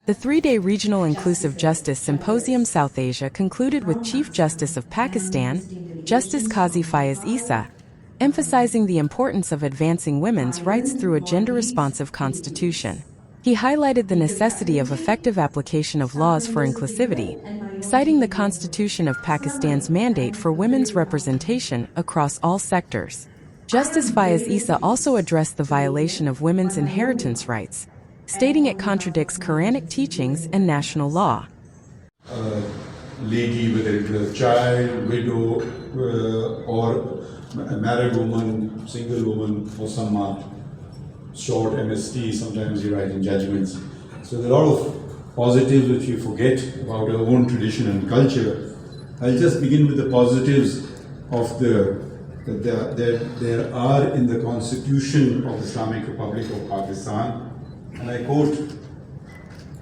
The three-day Regional Inclusive Justice Symposium South Asia concluded with Chief Justice of Pakistan, Justice Qazi Faez Isa, emphasizing the importance of advancing women's rights through a gender-responsive constitution. He highlighted the necessity of effective application of laws for inclusivity, citing the Constitution of Pakistan's mandate for women's representation across all sectors. Justice Faez Isa also addressed the violation of women's inheritance rights, stating it contradicts Quranic teachings and national law. Lady, whether it is a child, widow, or a married woman, single woman, or some short MST, sometimes you write in judgments. So there are a lot of positives which you forget about our own tradition and culture. I'll just begin with the positives of there are in the Constitution of the Islamic Republic of Pakistan, and I quote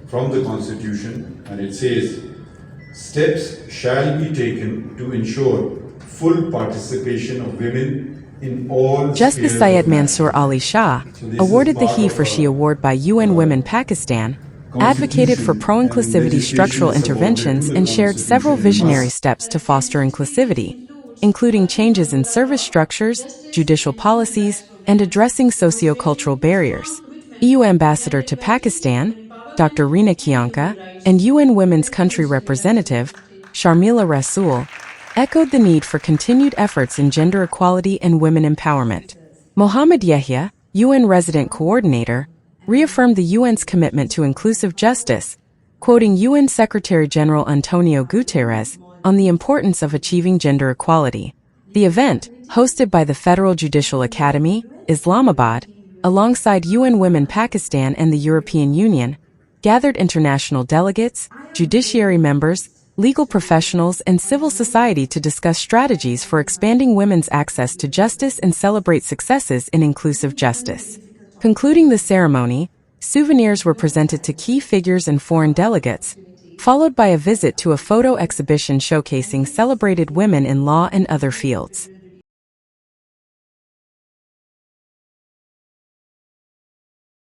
from the Constitution, and it says, "Steps shall be taken to ensure full participation of women in all Justice Syed Mansoor Ali Shah, awarded the He for She Award by UN Women Pakistan, advocated for pro-inclusivity structural interventions and shared several visionary steps to foster inclusivity, including changes in service structures, judicial policies, and addressing socio-cultural barriers. EU Ambassador to Pakistan, Dr. Riina Kionka, and UN Women's Country Representative, Sharmeela Rassool, echoed the need for continued efforts in gender equality and women empowerment. Mohammed Yahya, UN Resident Coordinator, reaffirmed the UN's commitment to inclusive justice, quoting UN Secretary-General Antonio Guterres on the importance of achieving gender equality. The event, hosted by the Federal Judicial Academy, Islamabad, alongside UN Women Pakistan and the European Union, gathered international delegates, judiciary members, legal professionals, and civil society to discuss strategies for expanding women's access to justice and celebrate successes in inclusive justice. Concluding the ceremony, souvenirs were presented to key figures and foreign delegates, followed by a visit to a photo exhibition showcasing celebrated women in law and other fields.